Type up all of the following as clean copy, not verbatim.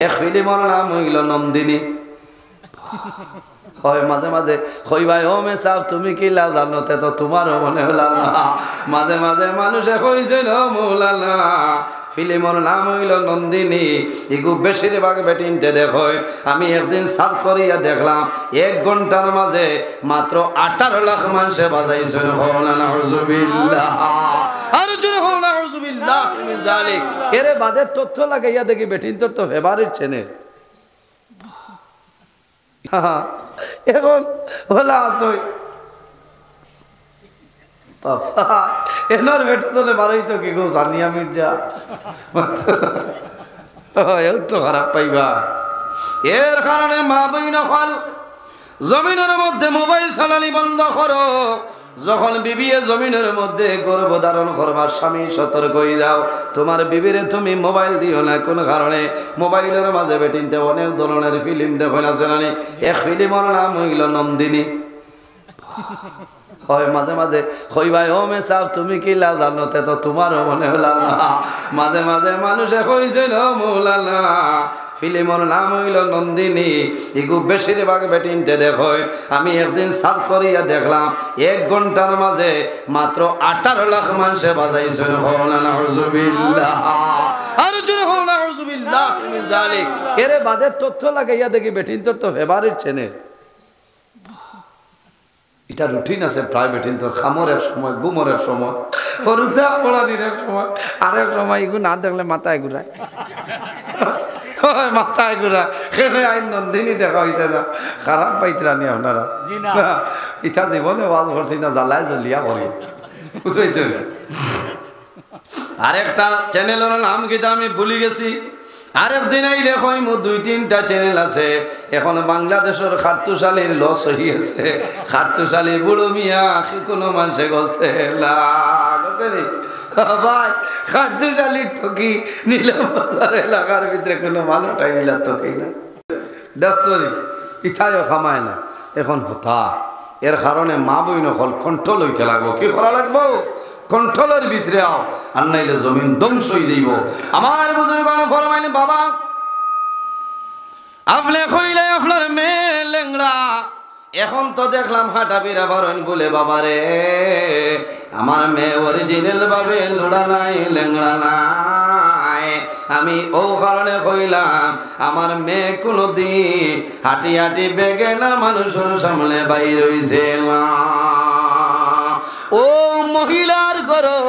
এক ফিল্মর নাম হইল নন্দিনী। হয় মাঝে মাঝে কই ভাই ও মেসাব তুমি কি লা জানো তে তো তোমারও মনে হল না। মাঝে মাঝে মানুষে কইছিল মৌলানা ফিল্মর নাম হইল নন্দিনী। এগু বেশিরভাগ বেটিনতে দেখো। আমি একদিন সার্চ করিয়া দেখলাম 1 ঘন্টার মাঝে মাত্র 18 লাখ মানুষে বাজাইছে মৌলানা হুজুবিল্লাহ। আর জোরে মৌলানা হুজুবিল্লাহ মিন জালিক। এরে বাদে তথ্য লাগাইয়া দেখি বেটিন তো ফেভারিট চ্যানেল। এখন হলা আসই বাবা এনার বেটা তোলে বাড়াই তো কি গো জানিয়া মির্জা এও তো খারাপ পাইবা। এর কারণে মা বইন হল জমিনের মধ্যে মোবাইল চালানি বন্ধ করো। যখন বিবিয়ে জমিনের মধ্যে গর্ভধারণ করবার স্বামী সতর্ক হয়ে যাও। তোমার বিবিরে তুমি মোবাইল দিও না। কোন কারণে? মোবাইলের মাঝে বেটিনতে অনেক ধরনের ফিল্ম দেখো না জানি। এক ফিল্মর নাম হইল নন্দিনী। হয় মাঝে মাঝে কই ভাই ও মেসাব তুমি কি লা জানো তে তো তোমারও মনে হল না। মাঝে মাঝে মানুষে কইছিল মৌলানা ফিল্মর নাম হইল নন্দিনী। এগু বেশিরভাগ বেটিনতে দেখো। আমি একদিন সার্চ করিয়া দেখলাম 1 ঘন্টার মাঝে মাত্র 18 লাখ মানুষে বাজাইছে মৌলানা হুজুবিল্লাহ। আর জোরে মৌলানা হুজুবিল্লাহ মিন জালিক। এরে বাদে তথ্য লাগাইয়া দেখি বেটিন তো ফেভারিট চ্যানেল। এটা রুটিন আছে প্রাইভেট তোর খামরের সময় গুমরের সময় হরুদা পড়ানির সময় আরেক সময় এগুলো না দেখলে মাথায় ঘুরায় মাথায় ঘুরায়। আইন নন্দিনী দেখা হয়েছে না খারাপ পাইতরানি আপনারা ইটা জীবনে ওয়াজ করছি না জ্বালায় জ্বলিয়া পড়ি বুঝেছ। আরেকটা চ্যানেলের নাম কিন্তু আমি ভুলে গেছি। আরেকদিন এই দেখো 2-3টা চ্যানেল আছে। এখন বাংলাদেশের খাট্টুশালীর লস হইয়াছে। খাট্টুশালী বুড়ো মিয়া কোনো মানুষে গছে নি ভাই খাট্টুশালীর থকি নিলাম বাজার এলাকার ভিতরে কোনো মানুষটাই নিলাম থকি না দেখছি ইথায়ও খামায় না। এখন হতা এর কারণে মা বই নকল কন্ট্রোল হইতে লাগবো। কি করা লাগবো? কন্ট্রোলের ভিতরে আও আর নাইলে জমিন ধ্বংস হয়ে যাইব। আমার বুজুর্গ ফরমাইলেন বাবা আপনি কইলে আপনার মেয়ে লেংড়া। এখন তো দেখলাম হাঁটা বিরা পারেন বলে বাবারে আমার মেয়ে অরিজিনাল ভাবে লোড়া নাই লেংড়া নাই। আমি ও কারণে কইলাম আমার মেয়ে কোনদিন হাঁটি হাঁটি বেগে না মানুষের সামনে বাইর হইছে না। ও মহিলার গরো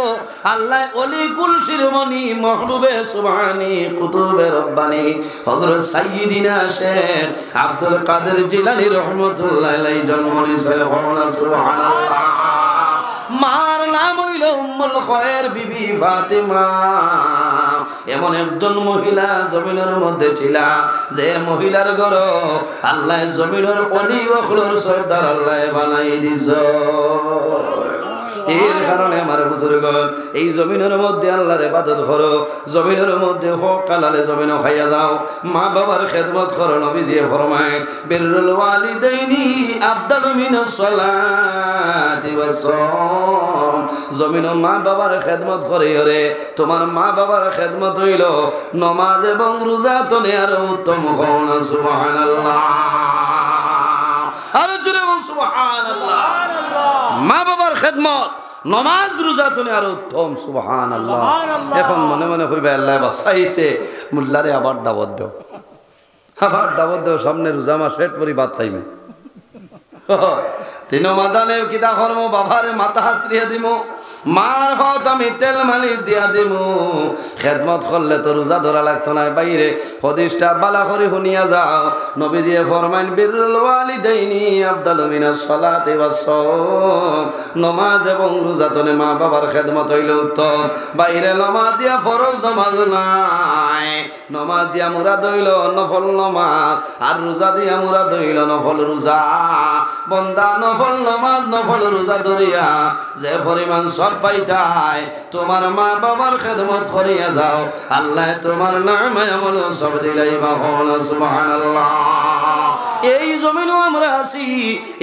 আল্লাহ অলি কুল শিরোমণি মহবুবে সুবহানি কুতুবে রব্বানি হযরত সাইয়্যিদিনা শেখ আব্দুল কাদের জিলানী রাহমাতুল্লাহ আলাইহি জন্ম নিয়েছে। সুবহানাল্লাহ। মার নাম হইল উম্মুল খায়ের বিবি ফাতেমা। এমন একজন মহিলা জমিনের মধ্যে ছিল যে মহিলার ঘর আল্লাহ জমিনের অলি ওখলর সর্দার আল্লাহ বানাই দিছ। এর কারণে আমার বুজুর্গ এই জমিনের মধ্যে আল্লাহর ইবাদত করো। জমিনের মধ্যে হক হালালে জমিনও খাইয়া যাও। মা বাবার খেদমত করো। নবীজি ফরমায় বিররুল ওয়ালিদাইনি আফদালু মিনাস সালাতি ওয়াস সাওম। জমিনও মা বাবার খেদমত করে রে তোমার মা বাবার খেদমত হইল নামাজ এবং রোজা তনে আর উত্তম হও না। সুবহানাল্লাহ। আর জোরে বল সুবহানাল্লাহ। মা বাবার খেদমত নমাজ রোজা তনে আর উত্তম। সুবহানাল্লাহ। এখন মনে মনে কইবা আল্লাহ বাঁচাইছে মোল্লারে আবার দাওয়াত দাও আবার দাওয়াত দাও। সামনে রোজা মাস পেট পরি ভাত খাইবে। তিন মাদানে কিতা করবো বাবারে মাথা হাসরিয়া দিব মার হত আমি তেল মালিশ দিয়া দিব। খেদমত করলে তো রোজা ধরা লাগতো না। বাইরে হদিসটা বালা করে শুনিয়া যাও। নবীজি ফরমাইন বিররুল ওয়ালিদাইনি আফদালু মিনাস সালাতি ওয়াস সাওম। নামাজ এবং রোজা তনে মা বাবার খেদমত হইল উত্তম। বাইরে নামাজ দিয়া ফরজ নামাজ নাই। নামাজ দিয়া মুরাদ হইল নফল নামাজ আর রোজা দিয়া মুরাদ হইল নফল রোজা। বন্দা নফল নামাজ নফল রোজা ধরিয়া যে পরিমাণ সব পাইতাই তোমার মা বাবার খেদমত করিয়া যাও আল্লাহ তোমার নামে আমল সব দিলাইবা। সুবহানাল্লাহ। এই জমিনও আমরা আছি,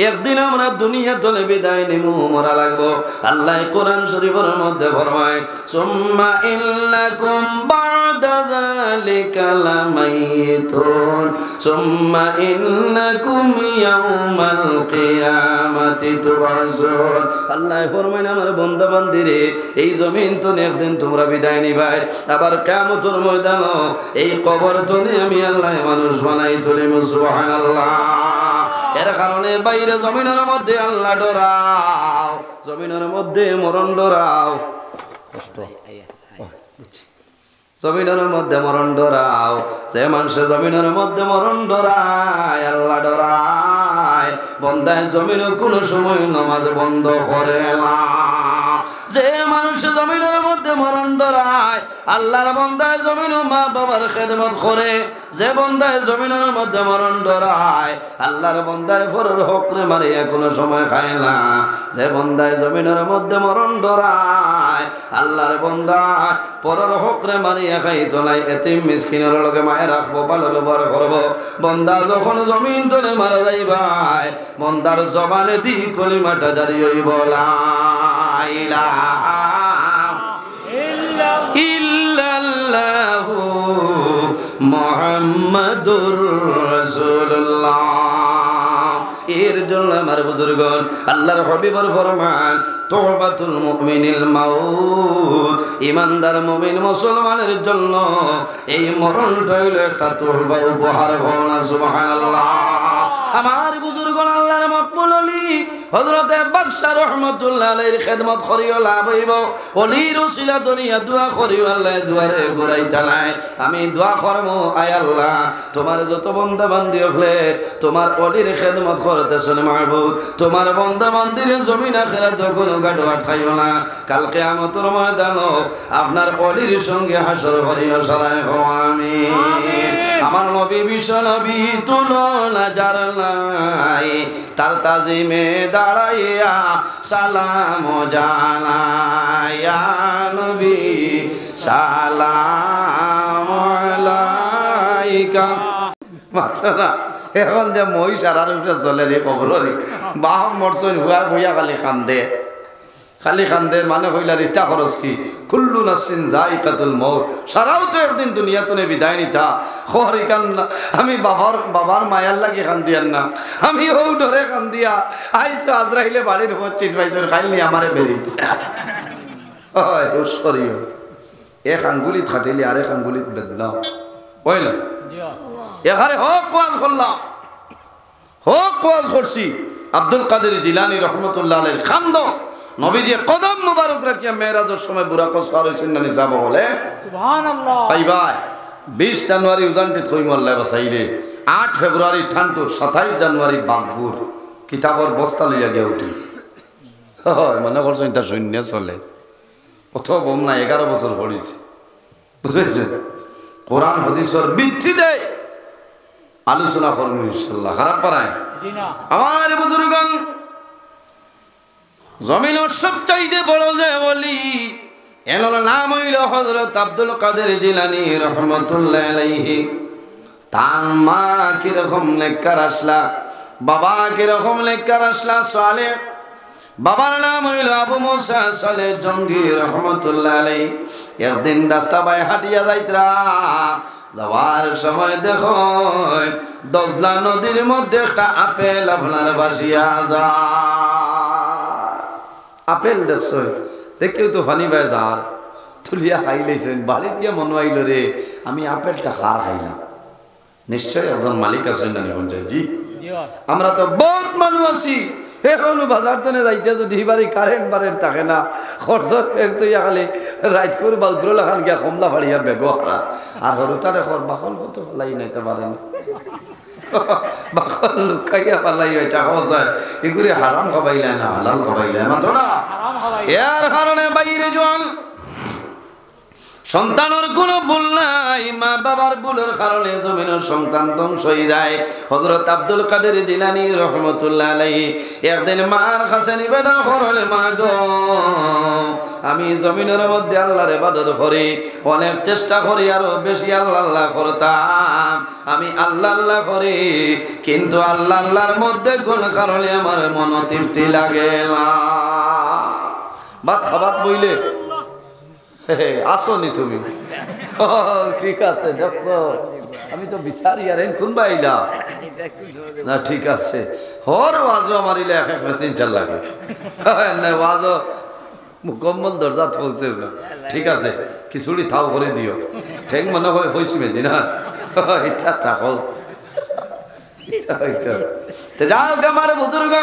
একদিন আমরা দুনিয়া তলে বিদায় নিমু, মরা লাগবো। আল্লাহ কোরআন শরীফের মধ্যে ফরমায় সুম্মা ইন্নাকুম বা'দা যালিকা লামাইতুন সুম্মা ইন্নাকুম ইয়াউমাল কিয়ামাতি তুবআসুন। আল্লাহ ফরমায় আমার বান্দা বান্দিরে, এই জমিন তো একদিন তোমরা বিদায় নিবাই, আবার কিয়ামতের ময়দানও এই কবর তলে আমি আল্লাহ মানুষ বানাই তুলিম। সুবহানাল্লাহ। এর কারণে বাইরে জমিনের মধ্যে আল্লাহ ডরাও, জমিনের মধ্যে মরণ ডরাও, কষ্ট জমিনের মধ্যে মরণ ডরাও। যে মানুষে জমিনের মধ্যে মরণ ডরায়, আল্লাহ ডরায়, বন্দায় জমিনে কোনো সময় নামাজ বন্ধ করে না। যে মানুষ জমিনের মধ্যে মরণ ডরায়, আল্লাহর বন্দায় জমিন মা বাবার খেদমত করে। যে বন্দায় জমিনের মধ্যে মরণ ডরায়, আল্লাহর বন্দায় ফরের হকরে মারিয়া কোনো সময় খায় না। যে বন্দায় জমিনের মধ্যে মরণ ডরায়, আল্লাহর বন্দায় পরের হকরে মারিয়া খাই তোলাই, এতিম মিসকিনের লগে মায়ে রাখবো, ভালো ব্যবহার করবো। বন্দা যখন জমিন তলে মারা যাইবাই, বন্দার জবানে দি কলিমাটা জারি হইব লা ইলাহা ইল্লাল্লাহু মুহাম্মাদুর রাসূলুল্লাহ। এর জন্য আমার বুজুর্গণ আল্লাহর হাবিবের ফরমান তুহফাতুল মুমিনিল মাউত, ইমানদার মুমিন মুসলমানের জন্য এই মরণটা হইল একটা তোহফা, উপহার। সুবহানাল্লাহ। আমার বুজুর্গণ আল্লাহর মকবুল ওলি হযরতে বাদশাহ রহমাতুল্লাহ আলাইহির খেদমত করিও লাভ হইব। ওলির উসিলা দুনিয়া দোয়া করিও, আল্লাহ দুয়ারে ঘুরাই তালায়। আমি দোয়া করবো, আয় আল্লাহ তোমার যত বান্দা বান্দি হলে তোমার ওলির খেদমত করতেছেন মাহবুব, তোমার বান্দা বান্দির জমিন আখিরাত কোনো গাডোয়া খাইও না। কাল কিয়ামতের ময়দানে আপনার ওলির সঙ্গে হাসর করিও সরাই হও আমিন। আমার নবী বিশ্ব নবী তুলনা যার নাই, তার তাজিমে দাঁড়াইয়া সালাম জানাইয়া নবী সালাম আলাইকা। বাচ্চারা এখন যে মহিষ আর উপরে চলে রে কবরে বাহ মরছই ভুয়া ভুয়া খালি কান্দে, খালি কান্দে। মানে হইলার ইটা খরচ কি, কুল্লু নাফসিন যায়িকাতুল মউত, সারাও তো একদিন দুনিয়া তো বিদায় নিতা। খরি কান্না আমি বাবার মায়ার লাগি কান্দিয়ার না, আমি ও ডরে কান্দিয়া আই তো আজরাইলে বাড়ির উপর চিটবাইজর খাইনি আমারে বেরিতে হয় সরিও। এক আঙ্গুলিত খাটিলি আরেক আঙ্গুলিত বেদনা হইল। এখানে হক ওয়াজ করলাম, হক ওয়াজ করছি। আব্দুল কাদের জিলানী রহমতুল্লাহ আলাইহির খান্দ নবীজি কদম মুবারক রাখিয়া মেরাজের সময় বুড়া কসর হইছেন না নিজাব বলে সুবহানাল্লাহ। ভাই ভাই 20 জানুয়ারি উজানটিত কইম আল্লাহ বাসাইলে, 8 ফেব্রুয়ারি ঠান্টু, 27 জানুয়ারি বাগপুর কিতাবর বস্তা লইয়া গিয়া উঠি। হয় মনে করছেন এটা শূন্য চলে, অত বম না 11 বছর পড়িছি, বুঝেছেন। কোরআন হাদিসের ভিত্তিতে আলোচনা করবো ইনশাআল্লাহ, খারাপ পারায় আমার বুজুর্গণ। জমিনের সবচাইতে বড় যে বলি এনার নাম হইল হযরত আব্দুল কাদের জিলানী রহমাতুল্লাহ আলাইহি। তার মা কিরকম নেককার আসলা, বাবা কিরকম নেককার আসলা সালেহ। বাবার নাম হইল আবু মুসা সালেহ জঙ্গি রহমাতুল্লাহ আলাইহি। একদিন রাস্তা বাই হাঁটিয়া যাইতরা, যাওয়ার সময় দেখো দজলা নদীর মধ্যে একটা আপেল আপনার বাসিয়া যায়। আপেল দেখছো, দেখেও তো ফানি ভাই যার তুলিয়া খাই লাইছেন। বাড়িতে গিয়ে মনে হইল রে আমি আপেলটা কার খাইলাম, নিশ্চয় একজন মালিক আছেন না নিখন যাই। জি আমরা তো বহুত মানুষ আছি, এখনো বাজার টানে যাইতে যদি বাড়ি কারেন্ট বারেন্ট থাকে না, খরচর ব্যাগ তো খালি রাইত করে বাউদ্র লাখান গিয়া কমলা ফাড়িয়া বেগ হারা। আর হরু তারে বাকল কত ফেলাই নাইতে পারেন, বাকল লুকাইয়া পালাই হয়েছে যায়। এগুলি হারাম খাবাইলে না হালাল খাবাইলে না তো না। এর কারণে বাইরে জল সন্তানের কোনো ভুল নাই, মা বাবার ভুলের কারণে জমিনের সন্তান ধ্বংস হয়ে যায়। হযরত আব্দুল কাদের জিলানী রহমতুল্লাহ আলাইহি একদিন মার কাছে নিবেদন করলে, মা গো আমি জমিনের মধ্যে আল্লাহর ইবাদত করি, অনেক চেষ্টা করি আরো বেশি আল্লাহ আল্লাহ করতাম, আমি আল্লাহ আল্লাহ করি, কিন্তু আল্লাহ আল্লাহর মধ্যে কোন কারণে আমার মন তৃপ্তি লাগে না। ভাত খাবার বইলে আসনি তুমি? ঠিক আছে, দেখো আমি তো বিচারি আর কোন বাইলা না, ঠিক আছে। হর ওয়াজও আমার ইলে এক মেশিন চাল লাগে না, ওয়াজও মুকম্মল দরজা পৌঁছে না। ঠিক আছে, খিচুড়ি থাও করে দিও, ঠেং মনে হয় হয়েছি মেদি না, ইচ্ছা থাকো যাও। আমার বুজুর্গ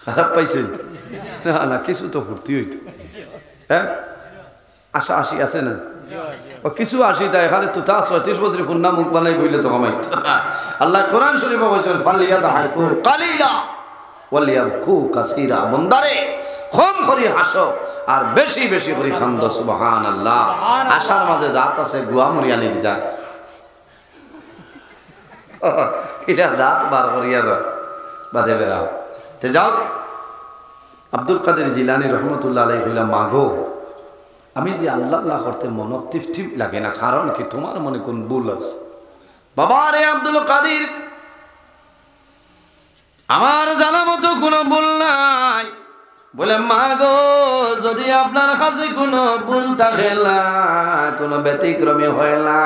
খারাপ পাইছেন না? না, কিছু তো ফুর্তি হইতো। হ্যাঁ, আশা আশি আছে না? কিছু আসি তাই এখানে তো তা ৩৬ বছর পূর্ণা মুখ বানাই বইলে তো কমাই। আল্লাহ কোরআন শরীফে বলেছেন, ফালিয়াদহাকু কালিলা ওয়ালিয়াবকু কাসীরা। বান্দারে কম করে হাসো আর বেশি বেশি করে কান্দো। সুবহানাল্লাহ। আশার মাঝে জাত আছে, গুয়া মরিয়া নিতে যা, এটা জাত বার করিয়া বাদে বেড়াও। তে যাও, আব্দুল কাদের জিলানী রহমতুল্লাহ আলাইহি কইলা, মাগো আমি যে আল্লাহ আল্লাহ করতে মন তৃপ্তি লাগে না, কারণ কি তোমার মনে কোন ভুল আছে? বাবা রে আব্দুল কাদের, আমার জানা মতো কোনো ভুল নাই। বলে, মা গো যদি আপনার কাছে কোনো ভুল থাকে না, কোনো ব্যতিক্রমী হয় না,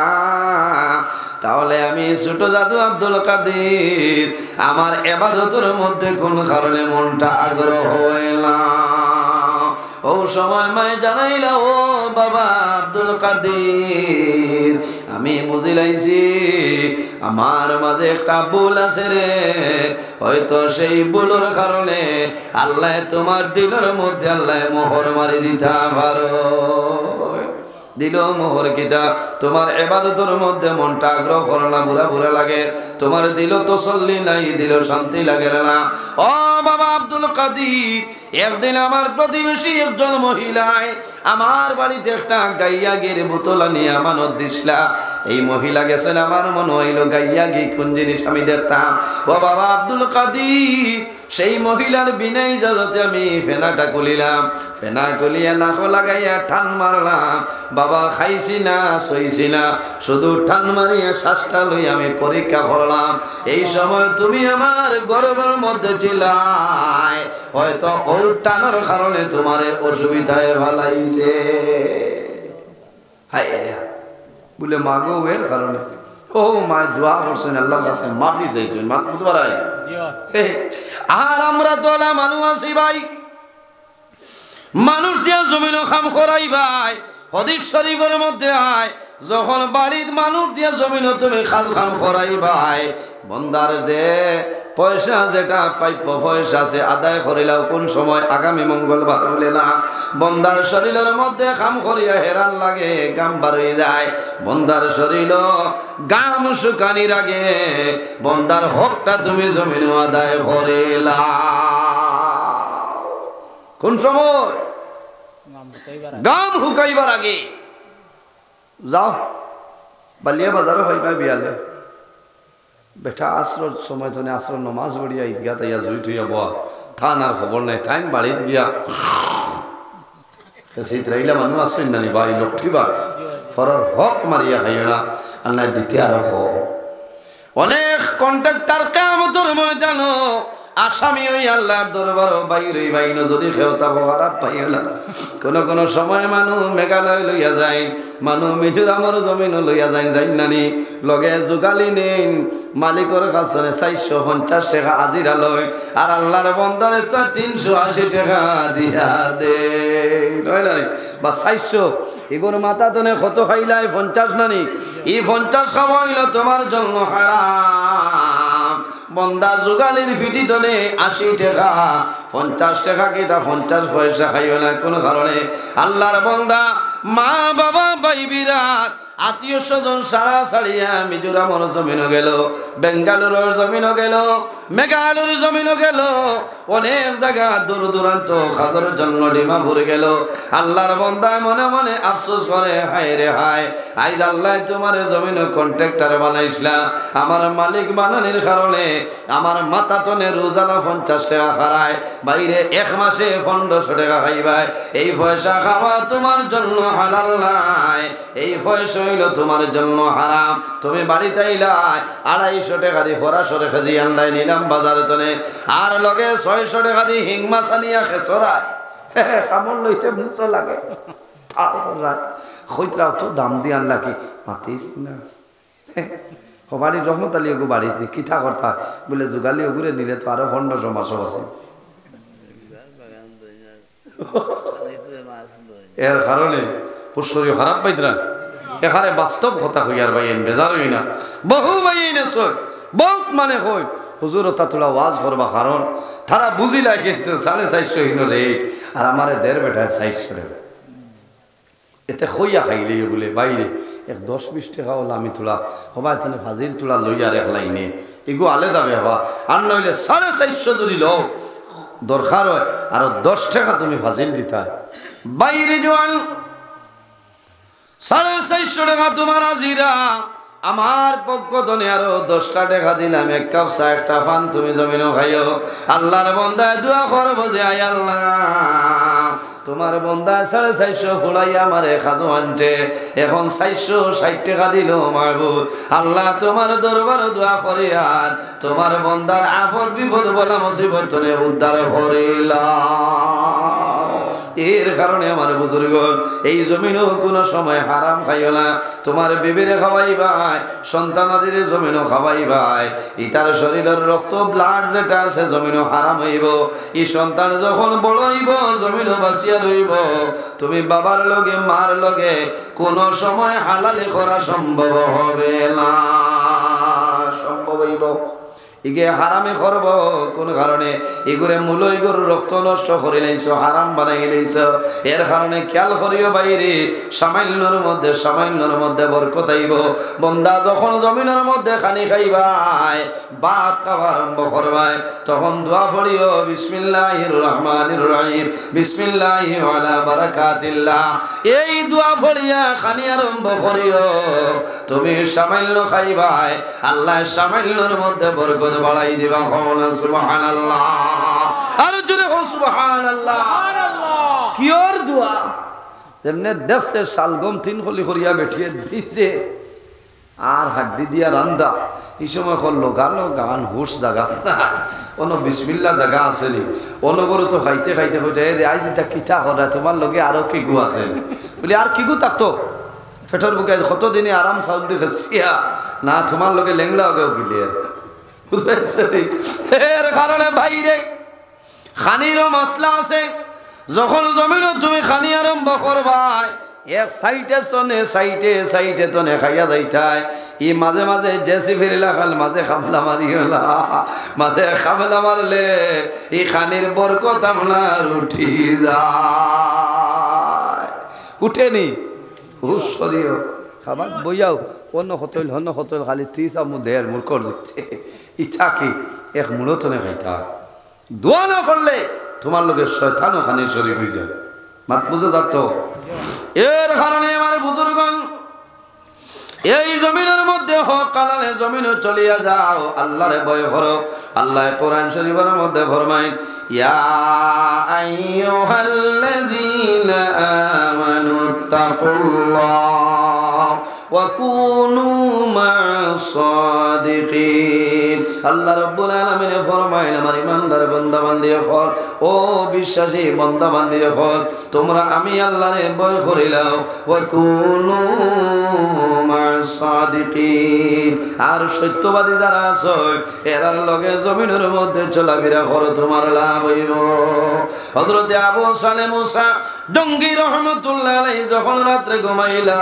তাহলে আমি ছোট জাদু আব্দুল কাদের, আমার ইবাদতের মধ্যে কোন কারণে মনটা আগ্রহ হয় না। ও সময় মায় জানাইলা, ও বাবা আব্দুল কাদের, আমি বুঝিলাইছি আমার মাঝে একটা ভুল আছে রে, হয়তো সেই ভুলের কারণে আল্লাহ তোমার দিলের মধ্যে আল্লাহ মোহর মারি দিতে পারো। দিল মোহর কিতা, তোমার ইবাদতের মধ্যে মনটা আগ্রহ করে না, বুড়া বুড়া লাগে, তোমার দিল তসল্লি নাই, দিল শান্তি লাগে না। ও বাবা আব্দুল কাদের, একদিন আমার প্রতিবেশী একজন মহিলায় আমার বাড়িতে একটা গাইয়া গির বোতল নিয়ে আমানত দিছিলা। এই মহিলা গেছেন, আমার মনে হইল গাইয়া গি কোন জিনিস আমি দেখতাম। ও বাবা আব্দুল কাদের, সেই মহিলার বিনা ইজাজতে আমি ফেনাটা খুলিলাম, ফেনা খুলিয়া নাক লাগাইয়া টান মারলাম। বাবা খাইছি না সইছি না, শুধু টান মারিয়া শ্বাসটা লই আমি পরীক্ষা করলাম। এই সময় তুমি আমার গর্বের মধ্যে ছিলাই, হয়তো ওর টানার কারণে তোমার অসুবিধায় ভালাইছে। হায় বলে, মাগো এর কারণে? ও মা দোয়া করছেন, আল্লাহর কাছে মাফি চাইছেন, মাফ করাই। আর আমরা তোলা মানুষ আছি ভাই, মানুষ দিয়া জমিন খাম করাই ভাই। হাদিস শরীফের মধ্যে আয়, যখন বাড়ির মানুষ দিয়া জমিন তুমি খাল খাম করাই ভাই, বন্দার যে পয়সা যেটা প্রাপ্য পয়সা আছে আদায় করিলাও কোন সময়? আগামী মঙ্গলবার বলে না, বন্দার শরীরের মধ্যে খাম করিয়া হেরান লাগে, গাম বার হয়ে যায়। বন্দার শরীর গাম শুকানির আগে বন্দার হকটা তুমি জমিন আদায় করিলা। কোন সময়? গাম হুকাইবার আগে। যাও বালিয়া বাজারে হইবা বিয়ালে বেটা, আসর সময় তো আসর নমাজ পড়িয়া ঈদগা তাইয়া জুই থইয়া বয়া, থান আর খবর নাই, থাইন বাড়িত গিয়া শীত রাইলা মানুষ আসেন নানি ভাই, লক্ষ্মীবা ফরর হক মারিয়া খাইও না, আল্লাহ দিতে আর অনেক কন্ট্রাক্টার কিয়ামতের ময়দানো আসামি ওই আল্লাহর দরবার বাইরে বাইনো, যদি খেওতা খারাপ পাইও না। কোন সময় মানুষ মেঘালয় লইয়া যায়, মানুষ মিজোরামর জমিন লইয়া যায়, যাই নানি লগে যোগালি নেন, মালিকের কাছে 450 টাকা আজিরা লয়, আর আল্লাহর বন্দারে 380 টাকা দিয়া দে, নয় না বা 400। এগুলোর মাথা তনে কত খাইলাই? 50 নানি, এই 50 খাওয়া হইল তোমার জন্য হারাম। বন্দা যুগালির ফিটি তনে 80 টাকা, 50 টাকা কি তা 50 পয়সা খাইও না কোন কারণে। আল্লাহর বন্দা, মা বাবা ভাই বিরাট আত্মীয় স্বজন সারা ছাড়িয়া মিজোরামর জমিনও গেল, বেঙ্গালুরুর জমিনও গেল, মেঘালয়ের জমিনও গেল, অনেক জায়গা দূর দূরান্ত খাজর জন্য ডিমাপুর গেল। আল্লাহর বান্দা মনে মনে আফসোস করে, হায় রে হায়, আইজ আল্লাহ তোমার জমিন কন্ট্রাক্টর বানাইছিলা, আমার মালিক বানানির কারণে আমার মাথা তনে রোজানা 50 টাকা খারায়, বাইরে এক মাসে 1500 টাকা খাইবাই। এই পয়সা খাওয়া তোমার জন্য হালাল নাই, এই পয়সা হইল তোমার জন্য হারাম। তুমি বাড়িতে আইলাই 250 টাকা দিয়ে ফরাসরে খাজি আন্দাই নিলাম বাজারে তনে, আর লগে 600 টাকা দিয়ে হিং মাছ আনিয়া খেসরায় কামড় লইতে মুখ লাগে। খৈতরাও তো দাম দিয়ে আনলা কি মাতিস না বাড়ির রহমত আলী ওগু বাড়িতে কিথা কথা বলে যুগালি ওগুরে নিলে তো আরো 1500 মাসও আছে। এর কারণে পুষ্করী খারাপ পাইতরা এখানে বাস্তব কথা হই আর ভাই বেজার হই না, বহু ভাই সই বহুত মানে হই হুজুর তা তোলা ওয়াজ করবা, কারণ তারা বুঝিলা কিন্তু 450 হিন রেট আর আমার 1.5 বেটা 400 টাকা এতে খইয়া খাইলে বলে বাইরে 10-20 টাকা হল আমি তোলা হবাই তাহলে ফাজিল তোলা লইয়ার এক লাইনে এগু আলাদা হবা, আর নইলে 450 যদি লও দরকার হয় আরো 10 টাকা তুমি ফাজিল দিতা বাইরে জোয়ান 450 টাকা তোমার আজিরা, আমার পক্ষ ধনে আরো 10টা টাকা দিলাম, 1 কাপ চা 1টা পান তুমি জমিনও খাইও। আল্লাহর বান্দায় দোয়া করব যে আয় আল্লাহ তোমার বান্দা 450 ফুলাইয়া আমারে খাজো আনছে, এখন 460 টাকা দিল মাহবুব। আল্লাহ তোমার দরবারে দোয়া করি আর তোমার বান্দার আপদ বিপদ বলা মুসিবত থেকে উদ্ধার করিলাম। এর কারণে আমার বুজুর্গ এই জমিনও কোনো সময় হারাম খাইও না, তোমার বিবিরে খাওয়াইবাই, সন্তানাদের জমিনও খাওয়াইবাই, ইতার শরীরের রক্ত ব্লাড যেটা আছে জমিনও হারাম হইব। এই সন্তান যখন বড় হইব জমিনও বাঁচিয়া রইব, তুমি বাবার লগে মার লগে কোনো সময় হালালি করা সম্ভব হবে না, সম্ভব হইব ইগে হারামে করব কোন কারণে এগুরে মূলই গরু রক্ত নষ্ট করে লাইছো, হারাম বানাই লাইছো। এর কারণে খেয়াল করিও বাইরে সামান্যর মধ্যে বরকত আইব। বন্দা যখন জমিনের মধ্যে খানি খাইবাই, ভাত খাওয়া আরম্ভ করবাই, তখন দোয়া পড়িও বিসমিল্লাহির রহমানির রহিম বিসমিল্লাহি ওয়ালা বারাকাতিল্লাহ। এই দোয়া পড়িয়া খানি আরম্ভ করিও, তুমি সামান্য খাইবাই, আল্লাহ সামান্যর মধ্যে বরকত বাড়াই দিবা। সুবহানাল্লাহ, আর জোরে হো সুবহানাল্লাহ। কিওর দোয়া যেমনে দেখছে শালগম 3 খলি করিয়া বেঠিয়ে দিছে আর হাড্ডি দিয়া রান্দা, এই সময় করলো গালো গান হুশ জায়গা অন বিসমিল্লাহ জায়গা আছে নি, অনবরত খাইতে খাইতে কইতে আই যেটা কিতা করা তোমার লগে আরো কি গু আছে বলি, আর কি গু থাকতো ফেটর বুকে কতদিনে আরাম চাউল দি খাইছিয়া না, তোমার লগে লেংলা হবেও গিলে এর কারণে বাইরে খানিরও মশলা আছে। যখন জমিনও তুমি খানি আরম্ভ করবাই, এক সাইটে সনে সাইটে তনে খাইয়া যাইতাই, ই মাঝে মাঝে জেসি ফিরিলা খাল মাঝে খামলা মারিলা, মাঝে খামলা মারলে এই খানির বরকত আপনার উঠি যায়, উঠেনি হুশ করিও খাবার বইয়াও অন্য হতল খালি 30 আমু দেড় মুরকর দিচ্ছে ইচ্ছা কি এক মূলতনে খাইতা। দোয়া না করলে তোমার লোকের শয়তানও খানি শরীর হয়ে যায়, মাত বুঝে যাত। এর কারণে আমার বুজুর্গণ এই জমিনের মধ্যে হক কালালে জমিনও চলিয়া যাও, আল্লাহরে ভয় করো। আল্লাহ কোরআন শরীফের মধ্যে ফরমায় ইয়া আইয়ুহাল্লাযীনা আমানু তাকুল্লাহ ওয়া কুনু মা'আস সাদিকিন। আল্লাহ রাব্বুল আলামিন ফরমায় আমার ইমানদার বান্দা বান্দি হল, ও বিশ্বাসী বান্দা বান্দি হল, তোমরা আমি আল্লাহরে ভয় করিলাও, ওয়া কুনু মা'আস সাদিকিন, আর সত্যবাদী যারা আছে এরার লগে জমিনের মধ্যে চলাফেরা করো, তোমার লাভ হইব। হযরত আবু সালেহ মুসা ডঙ্গি রহমাতুল্লাহ আলাইহি যখন রাত্রে ঘুমাইলা,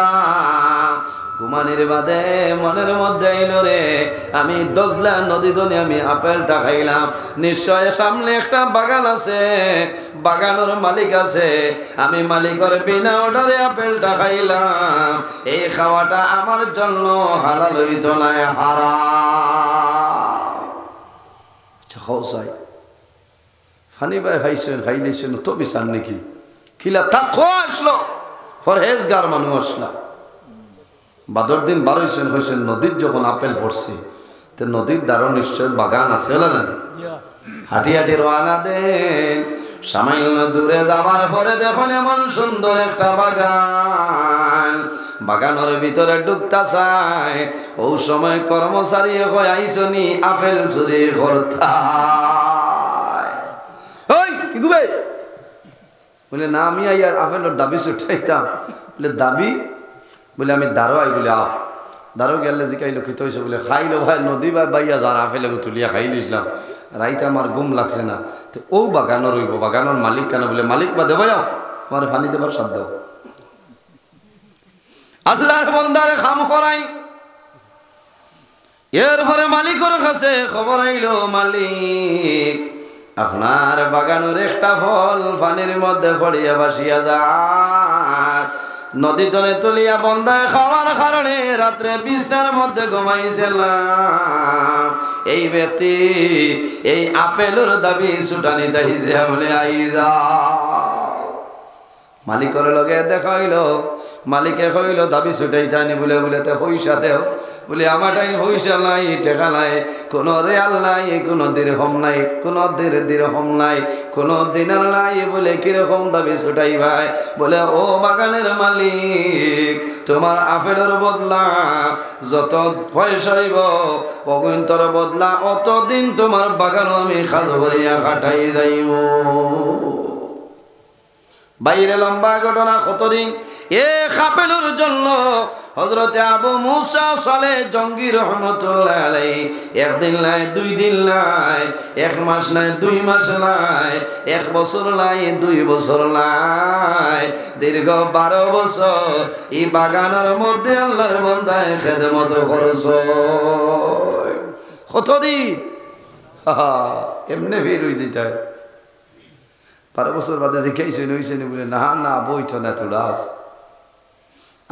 ঘুমানির বাদে মনের মধ্যে আইলো রে আমি দজলা নদী দনে আমি আপেলটা খাইলাম, নিশ্চয় সামনে একটা বাগান আছে, বাগানের মালিক আছে, আমি মালিকের বিনা অর্ডারে আপেলটা খাইলাম, এই খাওয়াটা আমার জন্য হালাল হইতো না, হারাম। চাই ফানি ভাই খাইছেন খাইলেছেন তো বিচার নাকি খিলা তাকো আসলো ফরহেজগার মানুষ আসলা বাদর দিন বারোইছেন হয়েছেন নদীর যখন আপেল পড়ছে তো নদীর দ্বারা নিশ্চয় বাগান আছে না হাঁটি হাঁটি রওনা দেন সামান্য দূরে যাবার পরে দেখুন এমন সুন্দর একটা বাগান, বাগানের ভিতরে ঢুকতা চায় ও সময় কর্মচারী হয়ে আইসনি আপেল চুরি করতা বলে না আমি আর আপেলের দাবি ছুটাইতাম বলে দাবি বলে আমি দারো আই বলে আহ দারো গেলে জিকাইলো খিত হয়েছে বলে খাইলো ভাই নদী বা বাইয়া যার আপেলে তুলিয়া খাই নিছিলাম রাইতে আমার ঘুম লাগছে না তো ও বাগানো রইব বাগানোর মালিক কেন বলে মালিক বা দেবো যাও আমার পানি দেবার সাধ্য আল্লাহর বন্দারে খাম করাই এরপরে মালিকের কাছে খবর আইলো মালিক আপনার বাগানের একটা ফল পানির মধ্যে পড়িয়া ভাসিয়া যায়, নদী তলে তুলিয়া বন্দায় খাওয়ার কারণে রাত্রে বিছনার মধ্যে ঘুমাইছিলাম, এই ব্যক্তি এই আপেলের দাবি ছুটানি দাইছে বলে আই যাও। মালিকের লগে দেখা হইল, মালিকে কইল দাবি ছুটাইতানি বলে বলে তে পয়সা দেও বলে আমারটাই পয়সা নাই টাকা নাই কোনো রেয়াল নাই কোনো দিরহম নাই কোনো দিরহম নাই কোনো দিনার নাই বলে কিরকম দাবি ছুটাই ভাই বলে ও বাগানের মালিক তোমার আপেলের বদলা যত পয়সা হইব অগুন্তর বদলা অতদিন তোমার বাগান আমি খাজ ভরিয়া কাটাই যাইব। বাইরে লম্বা ঘটনা কতদিন এ আপেলের জন্য হযরতে আবু মুসা সালে জঙ্গি রহমতুল্লাহ আলাইহি একদিন নাই দুই দিন নাই এক মাস নাই দুই মাস নাই এক বছর নাই দুই বছর নাই দীর্ঘ 12 বছর এই বাগানের মধ্যে আল্লাহর বান্দায় খেদমত করছে। কতদিন এমনি ভিড় হয়ে যেতে 12 বছর বাদে শিখাইছেন হয়েছেন বলে না না বইত না তোরা আছে।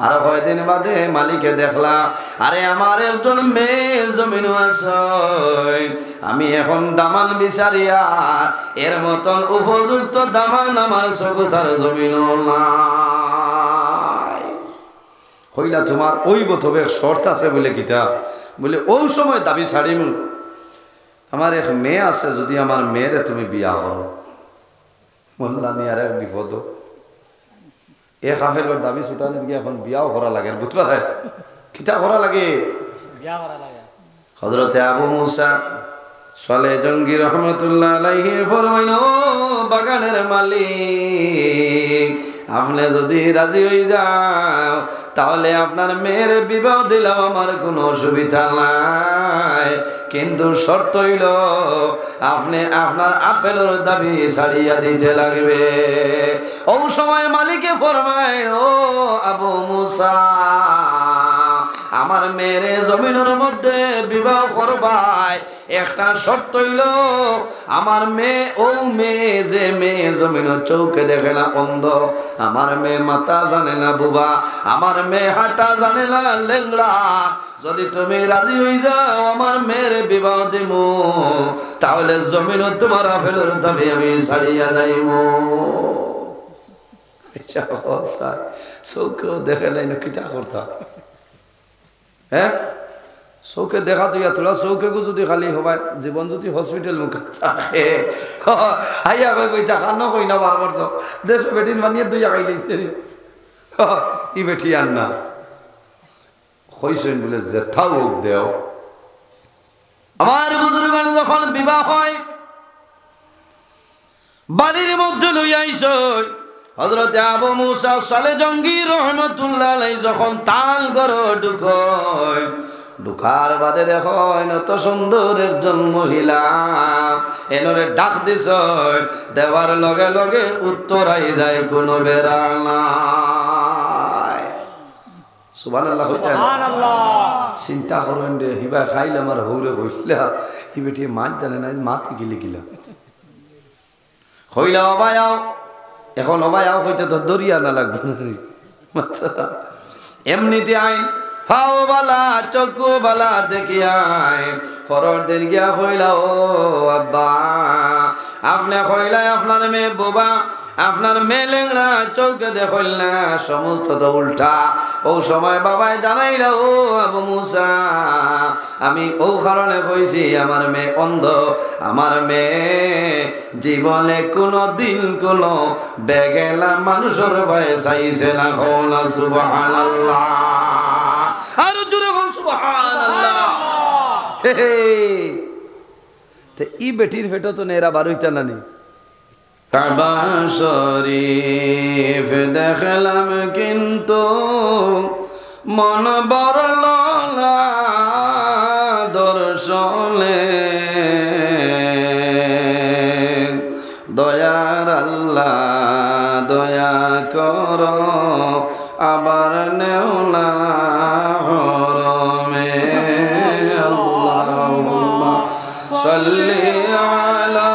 আরো কয়েকদিন বাদে মালিকে দেখলাম আরে আমার একজন মেয়ে জমিন আছে, আমি এখন দামান বিচারিয়া এর মতন উপযুক্ত দামান আমার চকুতার জমিন নাই। হইলা তোমার ওই বতবে শর্ত আছে বলে কিতা বলে ওই সময় দাবি ছাড়িম আমার এক মেয়ে আছে যদি আমার মেয়েরে তুমি বিয়া করো বললা নি আর এক বিপদ এক আপেলের দাবি ছুটানো গিয়ে এখন বিয়াও করা লাগে বুঝতে পারে কিতা করা লাগে হযরতে আবু মুসা সালে জঙ্গি রহমতুল্লাহ আলাইহি ফরমাইল বাগানের মালিক আপনি যদি রাজি হয়ে যাও তাহলে আপনার মেয়ের বিবাহ দিলাম আমার কোনো অসুবিধা নাই, কিন্তু শর্ত হইল আপনি আপনার আপেলের দাবি ছাড়িয়া দিতে লাগবে। ও সময় মালিকে ফরমায় ও আবু মুসা আমার মেয়ের জমিনের মধ্যে বিবাহ করবাই একটা শর্ত হইল আমার মেয়ে ও মেয়ে যে মেয়ে জমিনের চৌকে দেখে না অন্ধ, আমার মেয়ে মাথা জানে না বুবা, আমার মেয়ে হাঁটা জানে না লেংড়া, যদি তুমি রাজি হয়ে যাও আমার মেয়ের বিবাহ দিব তাহলে জমিন তোমার আপেলের দাবি আমি ছাড়িয়া যাইব। চৌকেও দেখে নাই না কিতা করতা হ্যাঁ চৌকে দেখা তুই তোরা চৌকেকো যদি খালি হবাই জীবন যদি হসপিটাল মুখ হাইয়া কই বই টাকা ন কই না বার করছ দেশ বেটিন মানিয়ে দুই আগাই লাইছে ই বেটি আর না কইছেন বলে জেঠা হোক দেও। আমার বুজুর্গের যখন বিবাহ হয় বাড়ির মধ্যে লই আইছ হযরতে আবু মুসা সালে জঙ্গি রহমতুল্লাহ আলাইহি যখন তাল ঘর ঢুকয় ঢুকার বাদে দেখো এত সুন্দর একজন মহিলা এনরে ডাক দিছ দেওয়ার লগে লগে উত্তরাই যায় কোনো বেড়া নাই। সুবহানাল্লাহ হইতা চিন্তা করেন রে হিবা খাইলে আমার হৌরে হইলা হি বেটি মাছ জানে না মাতে গিলে গিলা হইলা অবায়াও এখন অবায়াও হইতে তো দরিয়া না লাগবে না এমনিতে আইন ফাও বালা চকু বালা দেখিয়াই ফরর দিন গিয়া হইলা ও আব্বা আপনি হইলা আপনার মেয়ে বোবা আপনার মেয়ে লেংড়া চৌকে দেখল না সমস্ত তো উল্টা ও সময় বাবাই জানাইলা ও আবু মুসা আমি ও কারণে কইছি আমার মেয়ে অন্ধ আমার মেয়ে জীবনে কোনো দিন কোনো বেগেলা মানুষের ভয়ে চাইছে না হল সুবহানাল্লাহ আর জোরে বল সুবহানাল্লাহ তে ই বেটির ফেটো তো নেরা বারইতা নানি কাবা শরীফ দেখলাম কিন্তু মন বড়ল না দর্শনে দয়ার আল্লাহ দয়া কর আবার নেও না হরমে আল্লাহুম্মা সাল্লি আলা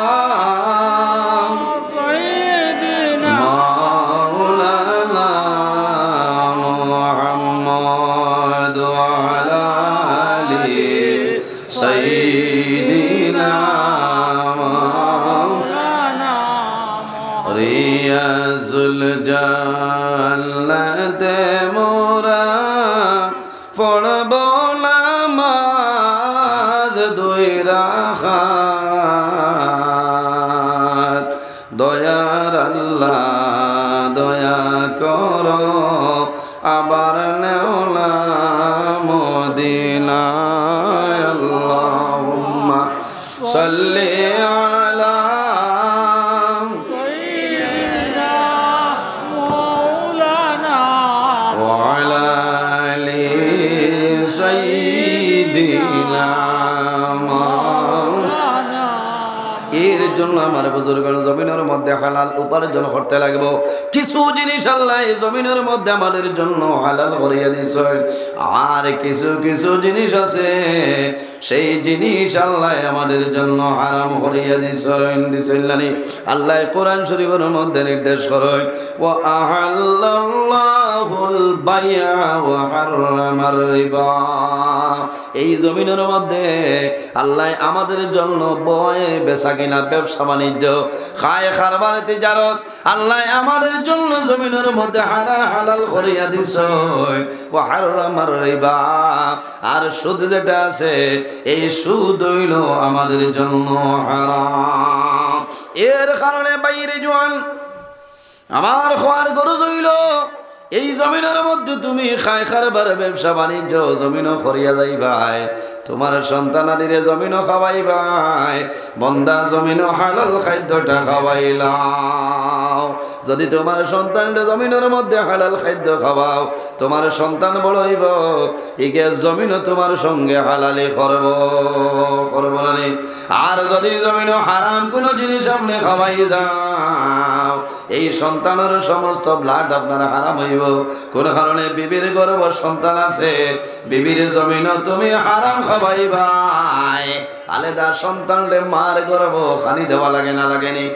জান্নাতে মোরা পড়ব নামাজ দুই রাকাত দয়ার আল্লাহ দয়া কর আবার নেও না মদিনায় আল্লাহুম্মা সাল্লি আলা এর জন্য আমার বুজুর্গের জমিনের মধ্যে হালাল উপার্জন করতে লাগবো কিছু জিনিস আল্লাহ এই জমিনের মধ্যে আমাদের জন্য হালাল করিয়া দিয়েছেন আর কিছু কিছু জিনিস আছে সেই জিনিস আল্লাহ আমাদের জন্য হারাম করিয়া দিয়েছেন আল্লাহ কোরআন শরীফের মধ্যে নির্দেশ করেন ওয়া আহাল্লাল্লাহুল বাই'a ওয়া হারামার রিবা এই জমিনের মধ্যে আল্লাহ আমাদের জন্য বয় বেচা কিনা ব্যবসা বাণিজ্য খায় খারবার তিজারত আল্লাহ আমাদের জন্য জমিনের মধ্যে হালাল করিয়া দিছে ওয়া হারামার রিবা আর সুদ যেটা আছে এই সুদ হইল আমাদের জন্য হারাম এর কারণে বাইরে জোয়ান আমার খোয়ার গরজ হইল এই জমিনের মধ্যে তুমি খায় খারবার ব্যবসা বাণিজ্য জমিনও করিয়া যাইবাই তোমার সন্তানাদিরে জমিনও খাওয়াইবাই বন্দা জমিনও হালাল খাদ্যটা খাওয়াইলাও যদি তোমার সন্তানটা জমিনের মধ্যে হালাল খাদ্য খাওয়াও তোমার সন্তান বড় হইব ইকে জমিনও তোমার সঙ্গে হালালি করব না আর যদি জমিনও হারাম কোনো জিনিস আপনি খাওয়াই যাও এই সন্তানের সমস্ত ব্লাড আপনার হারাম হইব কোন কারণে বিবির গর্ভ সন্তান আছে বিবির জমিনও তুমি হারাম খাওয়াইবাই আলাদা সন্তানরে মার গর্ভ খানি দেওয়া লাগে না লাগেনি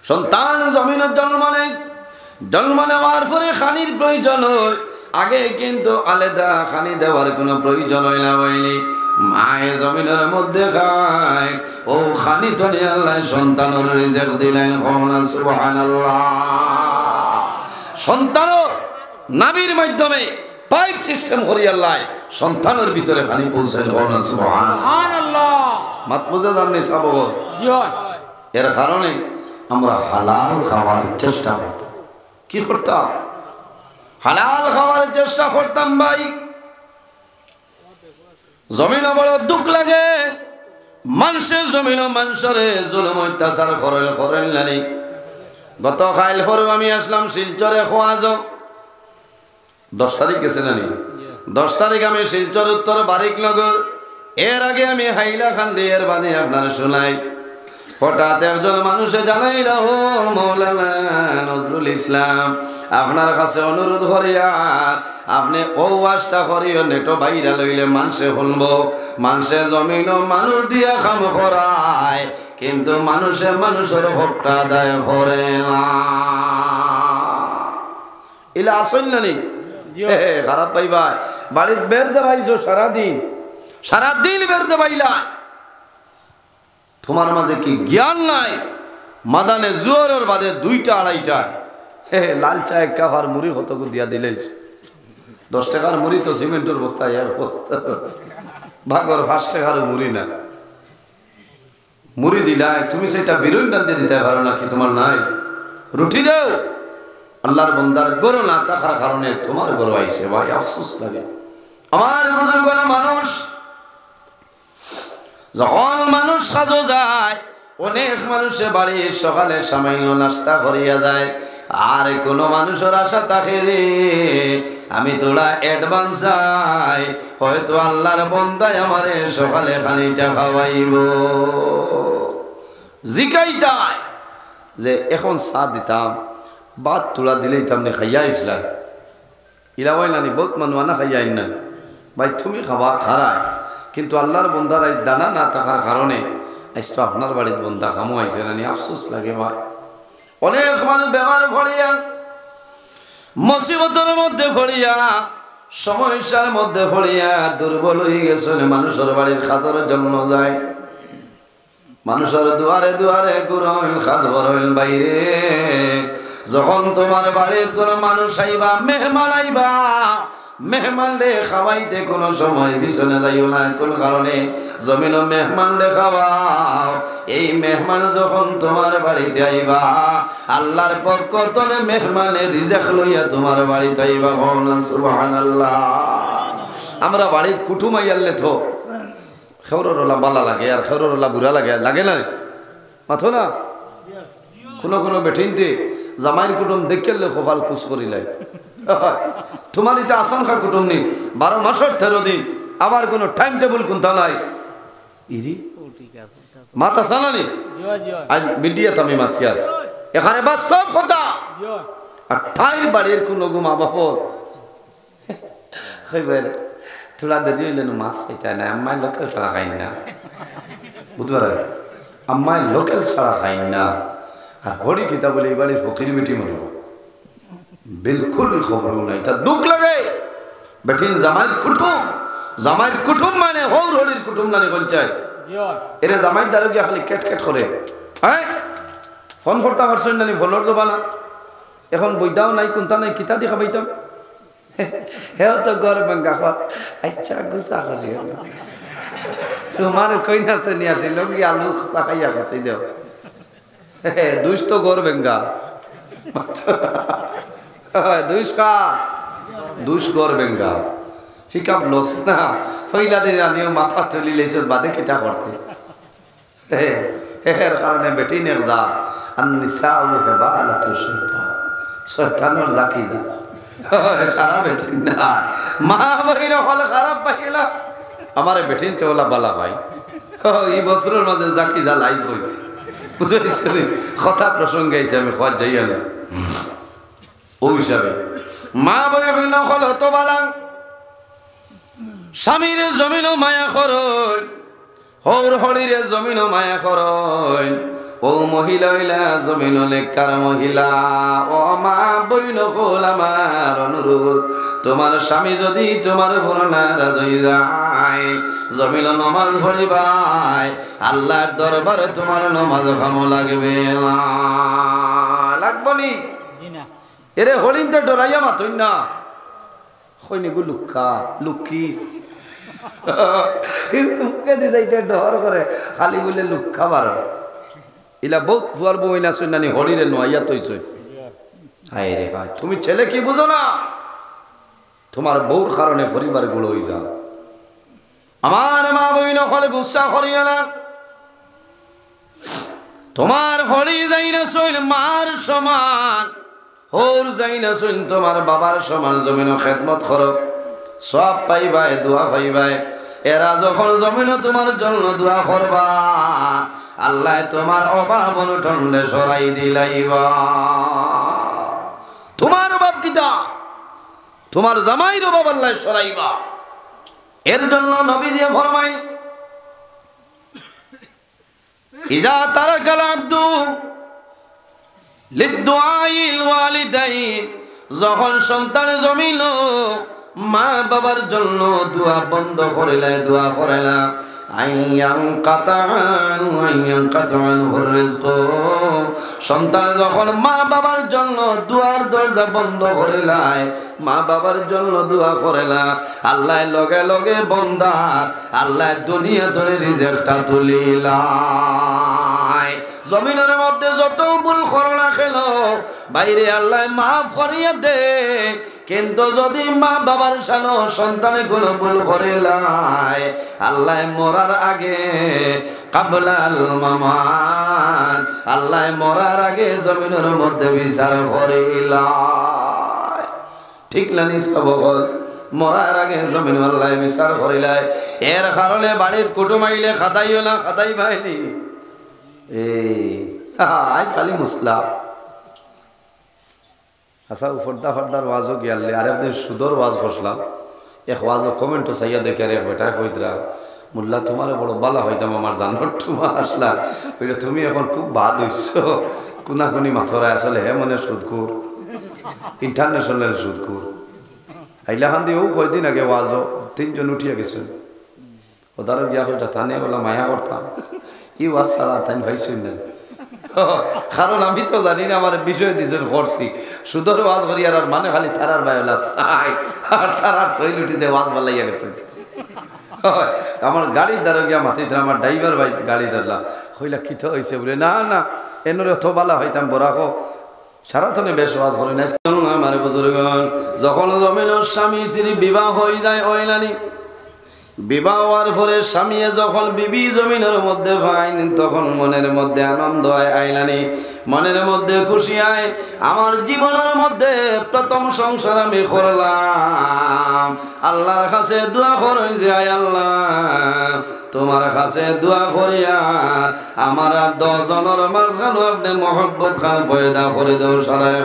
সন্তান জমিনের জন্ম নেওয়ার পরে খানির প্রয়োজন হয় আগে কিন্তু আলাদা খানি দেওয়ার কোনো প্রয়োজন হয় না হয়নি মায়ের জমিনের মধ্যে খায় ও খানি তো আল্লাহ সন্তানের রিজিক দিলেন সুবহানাল্লাহ সন্তানও নাভির মাধ্যমে পাইপ সিস্টেম করি আল্লাহ সন্তানের ভিতরে খানি পৌঁছায় সুবহানাল্লাহ মাত বুঝে জাননি সাবো এর কারণে আমরা হালাল খাওয়ার চেষ্টা করতাম কি করতাম হালাল খাওয়ার চেষ্টা করতাম ভাই জমিন বড় দুঃখ লাগে মানুষের জমিন মানুষরে জুলুম অত্যাচার করেন নানি গত খাইল করে আমি আসলাম শিলচরে খোয়াজ 10 তারিখ গেছে নানি 10 তারিখ আমি শিলচর উত্তর বারিকনগর এর আগে আমি হাইলা খান দিয়ে বাদে আপনার শোনাই হঠাৎ একজন মানুষে জানাইল, ও মৌলানা নজরুল ইসলাম, আপনার কাছে অনুরোধ করিয়ার আপনি ও ওয়াজটা করিও, নেটো বাইরা লইলে মানুষে শুনব। মানুষে জমিন মানুষ দিয়া কাম করায়, কিন্তু মানুষে মানুষের হকটা আদায় করে না। ইলা আসল না নি খারাপ পাইবা, বাড়ির বের দেবাইছো সারাদিন বের দেবাইলা, তোমার মাঝে কি জ্ঞান নাই? মাদানে জোয়ারের বাদে 2টা 2.5টা লাল চা এক কাপ আর মুড়ি কত দিয়া দিলেই 10 টাকার মুড়ি তো সিমেন্টের বস্তা, এক বস্তা ভাগর 5 টাকার মুড়ি না। মুড়ি দিলাই তুমি সেটা বিরুন ডালতে দিতে পারো নাকি? তোমার নাই রুটি দাও। আল্লাহর বন্দার গরু না থাকার কারণে তোমার গরু আইছে, ভাই আফসোস লাগে। আমার বুজুর্গরা মানুষ যখন মানুষ সাজো যায়, অনেক মানুষে বাড়ি সকালে সামান্য নাস্তা করিয়া যায়, আর কোনো মানুষের আশা থাকে রে আমি তোরা অ্যাডভান্স যাই, হয়তো আল্লাহর বন্দায় আমারে সকালে খানিটা খাওয়াইব। জিকাইতাই যে এখন চা দিতাম, বাদ তোলা দিলেই তামনে খাইয়া আসলাম, ইলাবাই নানি বহুত মানুষ আনা খাইয়া আইন না, ভাই তুমি খাবা খারায়, কিন্তু আল্লাহর বন্দার এই দানা না থাকার কারণে আজ তো আপনার বাড়ির বন্দা খামো আইছে নানি, আফসোস লাগে ভাই। অনেক মানুষ বেমার ভরিয়া, মুসিবতের মধ্যে ভরিয়া, সমস্যার মধ্যে ভরিয়া দুর্বল হয়ে গেছে, মানুষের বাড়ির খাজর জন্য যায়, মানুষের দুয়ারে দুয়ারে ঘুরইল খাজ করইল বাইরে। যখন তোমার বাড়ির কোনো মানুষ আইবা, মেহমান আইবা, মেহমান রে খাওয়াইতে কোনো সময় পিছনে যাইও না। কোন কারণে? জমিন মেহমান রে খাওয়াও। এই মেহমান যখন তোমার বাড়িতে আইবা, আল্লাহর পক্ষ থেকে মেহমানের রিজিক লইয়া তোমার বাড়িতে আইবা। সুবহানাল্লাহ। আমরা বাড়ির কুটুম আইয়ালে তো খেউরলা বালা লাগে আর খেউরলা বুড়া লাগে না মাথো না। কোনো বেঠিনতে জামাইয়ের কুটুম দেখলে কপাল খুশ করিলাই। তোমার এটা আসানখা কুটুম নেই, 12 মাসের 13 দিন, আবার কোনো টাইম টেবিল কোনটা নাই। ইরি মাথা সালানি আজ মিডিয়া তামি মাথিয়ার এখানে বাস্তব কথা। আর ঠাই বাড়ির কোনো মা বাপর খাইবেন তোলা দেরি হইলেন মাছ খাইতে না, আম্মাই লোকেল ছাড়া খাই না, বুধবার আম্মাই লোকেল ছাড়া খাই না। আর হরি কিতা বলে এই বাড়ির ফকির বেটি মনে বিলকুল খবর নাই। তার দুঃখ লাগে বেঠিন জামাইয়ের কুটুম মানে হরির কুটুম নানি পঞ্চায়েত এরা জামাইয়ের দ্বারা গিয়ে খালি কেট করে। হ্যাঁ ফোন করতে পারছেন নানি, ফোনের জবা না, এখন বইটাও নাই, কোনটা নাই, কিতা দিয়ে খাবাইতাম। হেও তো গর বেঙ্গা খর আচ্ছা গুসা করি তোমার কই নাচে নিয়ে আসিল কি আলু খসা খাইয়া খাসি দেও। দুইশ তো গর বেঙ্গা দুইশ গর বেঙ্গা ফিকাপ লস না হইলা দিয়ে আনিও মাথা তুলি লেছে বাদে কেটা করতে। এর কারণে বেটি নে দা আন্নিসাউ হেবালাতু শাইতান, শয়তানের জাকি যা সারা বেঠিন না। মা বহিনা হলে খারাপ পাইলা আমার বেঠিন তে ওলা বালা ভাই এই বছরের মাঝে জাকি যা লাইজ হয়েছে বুঝেছি। কথা প্রসঙ্গে আইছে আমি খোয়ার যাইয়া না ও হিসাবে মা বহিনা হল হতো বালা স্বামীর জমিনও মায়া করই, হৌর হরিরে জমিনও মায়া করই। ও মহিলা হইলা জমিন লেখার মহিলা, ও মা বইন হল আমার অনুরোধ, তোমার স্বামী যদি তোমার উপর নারাজ হয়ে যায়, জমিন নমাজ পড়িবাই, আল্লাহর দরবারে তোমার নমাজ ভালো লাগবে না। লাগবনি এরে হরিণ তো ডরাইয়া মাতই না হইনি গো লুক্ষা লুক্ষি মুখে দি যাইতে ডর করে খালি বলে লুক্ষা বার ইলা বহুত ফুয়ার বই না শুন নানি হরিরে নোয়াইয়া তৈছই। হায় রে ভাই তুমি ছেলে কি বুঝো না, তোমার বউর কারণে পরিবার গুলো হয়ে যা। আমার মা বই নকলে গুসা করিও না, তোমার হরি যাই না শৈল মার সমান, হোর যাই না শুন তোমার বাবার সমান, জমিন খেদমত করো সব পাইবাই দোয়া পাইবাই। এরা যখন জমিন তোমার জন্য দোয়া করবা, আল্লাহ তোমার অভাব অনটনে সরাই দিলাইবা। তোমার অভাব কিতা? তোমার জামাইর অভাব আল্লাহ সরাইবা। এর জন্য নবী দিয়ে ফরমায় ইজা তারাকাল আব্দু লিদুআইল ওয়ালিদাইন, যখন সন্তান জমিল মা বাবার জন্য দোয়া বন্ধ করিলে, দোয়া করে না, সন্তান যখন মা বাবার জন্য দুয়ার দরজা বন্ধ করিলায়, মা বাবার জন্য দোয়া করে না, আল্লাহ লগে লগে বন্দা আল্লাহ দুনিয়া ধরে রিজেক্টটা তুলিলায়। জমিনের মধ্যে যত ভুল করলা খেল বাইরে আল্লাহ মাফ করিয়া দে, কিন্তু যদি মা বাবার সানো সন্তানে কোনো ভুল করিলায় আল্লাহ মরার আগে কাবলাল মামান, আল্লাহ মরার আগে জমিনের মধ্যে বিচার করিলায়। ঠিক না নিষ্কাব মরার আগে জমিন আল্লাহ বিচার করিলায়। এর কারণে বাড়ির কুটুম আইলে খাতাইও না, খাতাই পাইনি আজ খালি মুসলা। আচ্ছা ফর্দা ফর্দার ওয়াজও গিয়ালে আর একদিন সুদর ওয়াজ বসলাম, এক ওয়াজও কমেন্টও চাইয়া দেখে রে বেটা কইতরা মোল্লা তোমার বড় বালা হইতাম আমার জানোর তোমার আসলা ওইটা তুমি এখন খুব বাদ হইছ, কোনাকুনি মাথরা আসলে হে মনে সুদকুর, ইন্টারন্যাশনাল সুদকুর। হাইলাখান দিয়েও কয়দিন আগে ওয়াজও 3 জন উঠিয়া গেছেন, ওদারও গিয়া হইটা থানে বলা মায়া করতাম ই ওয়াজ ছাড়া তাই ভাইছই না, কারণ আমি তো জানি না আমার বিষয় দিয়েছেন করছি সুদর ওয়াজ করি আর মানে খালি তারার বায়োলা চাই আর তারার শৈল উঠিছে ওয়াজ বালাইয়া গেছে। আমার গাড়ির দ্বারা গিয়া মাথায় আমার ড্রাইভার ভাই গাড়ি ধরলা হইলা কি তো হয়েছে বলে না না এনরে অত বালা হইতাম বরাকো সারাথনে বেশ ওয়াজ করি না। আমার বুজুর্গণ যখন জমিনের স্বামী স্ত্রী বিবাহ হয়ে যায় ওইলানি, বিবাহ হওয়ার পরে স্বামী যখন বিবি জমিনের মধ্যে পাইন তখন মনের মধ্যে আনন্দ হয় আইলানি, মনের মধ্যে খুশি হয় আমার জীবনের মধ্যে প্রথম সংসার আমি করলাম। আল্লাহর কাছে দোয়া করি যে আয় আল্লাহ তোমার কাছে দোয়া করিয়া আমার 10 জনের মাঝখানে আপনি মহব্বত খান পয়দা করে দেও সারায়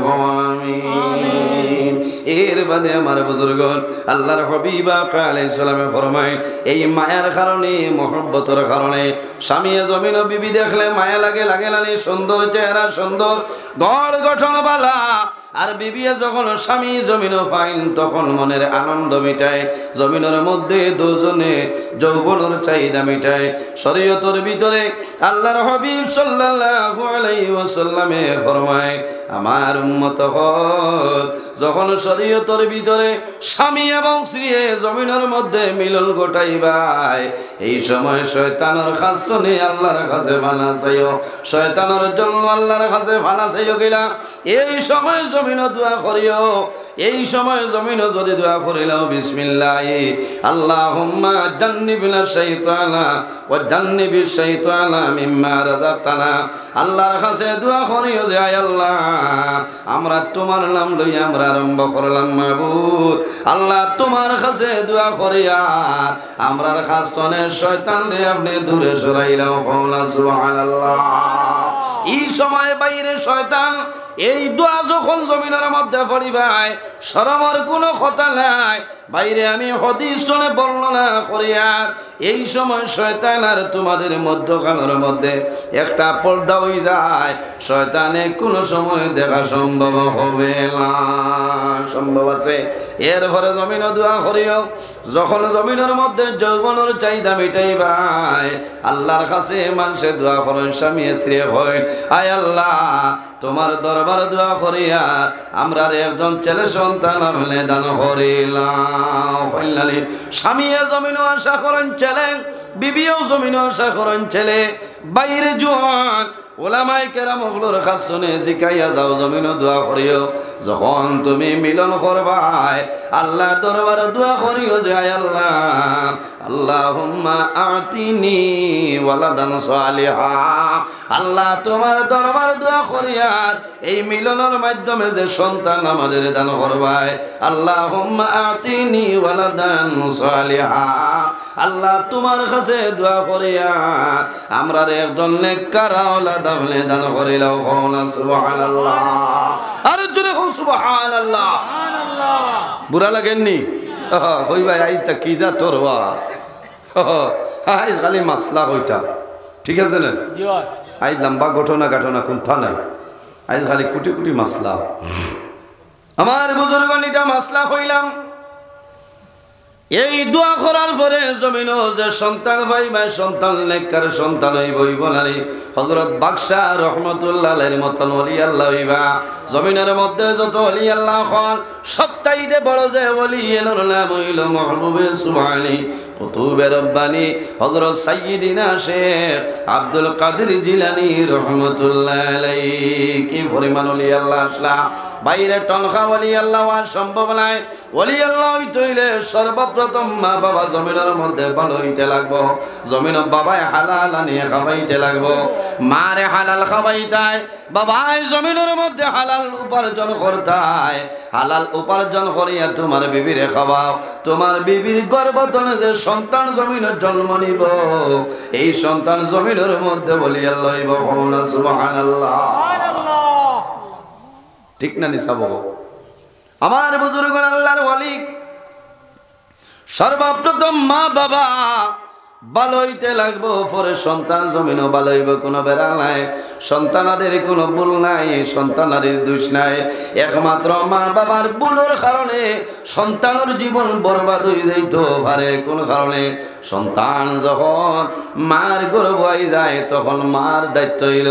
আমিন। এর বাদে আমার বুজুর্গণ আল্লাহর হাবিব আলাইহিস সালামে ফরমায় এই মায়ার কারণে মহব্বতের কারণে স্বামী জমিন বিবি দেখলে মায়া লাগে, লাগে লানি সুন্দর চেহারা সুন্দর গড় গঠন বালা, আর বিবি যখন স্বামী জমিন পাইন তখন মনের আনন্দ মিটায়, জমিনের মধ্যে দুজনে যৌবনের চাহিদা মিটায়। শরীয়তের ভিতরে আল্লাহর হাবিব সাল্লাল্লাহু আলাইহি ওয়াসাল্লামে ফরমায় আমার উম্মত হল যখন শরীয়তের ভিতরে স্বামী এবং স্ত্রী জমিনের মধ্যে মিলন ঘটাইবাই এই সময় শয়তানের কাছে নেই আল্লাহর কাছে ভালো চাইও, শয়তানের জন্য আল্লাহর কাছে ভালো চাইও গেলা। এই সময় জমিন দোয়া করিও, এই সময় জমিন যদি দোয়া করিলাও বিসমিল্লাহ আল্লাহুম্মা জান্নিবনা শাইতানা ওয়া জান্নিবিশ শাইতানা মিম্মা রাযাকতানা, আল্লাহর কাছে দোয়া করিও যে আয় আল্লাহ আমরা তোমার নাম লইয়া আমরা আরম্ভ করলাম মাবুদ, আল্লাহ তোমার কাছে দোয়া করিয়া আমরার খাস্তনে শয়তান রে আপনি দূরে সরাইলাও। সুবহানাল্লাহ। এই সময় বাইরে শয়তান এই দোয়া যখন জমিনের মধ্যে পড়িবাই শরমের কোনো কথা নাই, বাইরে আমি হাদিস শুনে বর্ণনা করিয়া এই সময় শয়তান আর তোমাদের মধ্যখানের মধ্যে একটা পর্দা হয়ে যায়, শয়তানে কোনো সময় দেখা সম্ভব হবে না, সম্ভব আছে। এরপরে জমিন দোয়া করিও যখন জমিনের মধ্যে যৌবনের চাহিদা মিটাইবাই আল্লাহর কাছে মানুষে দোয়া করেন স্বামী স্ত্রী হয় আয় আল্লাহ তোমার দরবার দোয়া করিয়া আমরা একজন ছেলে সন্তান হলে দান করিলাম। স্বামীও জমিনও আশা করেন ছেলে, বিবিও জমিনও আশা করেন ছেলে, বাইরে জোয়ান ওলামাই কেরাম ওগুলোর কাছ শুনে জিকাইয়া যাও জমিনও দোয়া করিও যখন তুমি মিলন করবাই আল্লাহ দরবারে দোয়া করিও যে আয় আল্লাহ আল্লাহুম্মা আতিনি ওয়ালাদান সালিহা। আল্লাহ তোমার দরবার দোয়া করি আর এই মিলনের মাধ্যমে যে সন্তান আমাদের দান করবাই, আল্লাহুম্মা আতিনি ওয়ালাদান সালিহা। আল্লাহ তোমার কাছে দোয়া করি আর আমরা একজন নেককার আওলাদ আমলে দান করিলাও। সুবহানাল্লাহ। আর জোরে বল সুবহানাল্লাহ। বুড়া লাগেননি? কই ভাই আইতা কি যা তোরবা আইজ খালি মাসলা কইতা, ঠিক আছে না? আইজ লম্বা ঘটনা কোনটা নাই, আইজ খালি কোটি কোটি মাসলা। আমার বুজুর্গণ এটা মাসলা হইলাম এই দোয়া করার পরে জমিন যে সন্তান ভাই ভাই সন্তান নেককার সন্তান হইবই বলালি হযরত বাদশাহ রহমতুল্লাহ আলাইহির মতন ওলি আল্লাহ হইবা। জমিনের মধ্যে যত ওলি আল্লাহ হন সবচাইতে বড় যে ওলি এর নাম হইল মাহবুবে সুবহানি কুতুবে রব্বানি হযরত সাইয়্যিদিনা শেখ আব্দুল কাদের জিলানী রহমতুল্লাহ আলাইহি। কি পরিমাণ ওলি আল্লাহ আসলা, বাইরে টনখা ওলি আল্লাহ আর সম্ভব নাই। ওলি আল্লাহ হইতে হইলে সর্বপ্রথম মা বাবা জমিনের মধ্যে ভালো হইতে লাগবো, জমিন বাবায় হালাল আনিয়ে খাওয়াইতে লাগবো, মারে হালাল খাওয়াইতায়, বাবাই জমিনের মধ্যে হালাল উপার্জন করতায়, হালাল উপার্জন করিয়া তোমার বিবিরে খাওয়াও। তোমার বিবির গর্ভতনে যে সন্তান জমিনের জন্ম নিব এই সন্তান জমিনের মধ্যে বলি আল্লাহ হইব। সুবহানাল্লাহ। ঠিক না নিসাব? আমার বুজুর্গ আল্লাহর ওয়ালি সর্বপ্রথম মা বাবা ভালো হইতে লাগবো, পরে সন্তান জমিনও ভালো হইব। কোনো বেড়া নাই, সন্তানাদের কোনো ভুল নাই, সন্তানাদের দোষ নাই। একমাত্র মা বাবার ভুলের কারণে সন্তানের জীবন বরবাদ হয়ে যাইত পারে। কোন কারণে? সন্তান যখন মার গর্ভে যায় তখন মার দায়িত্ব হইল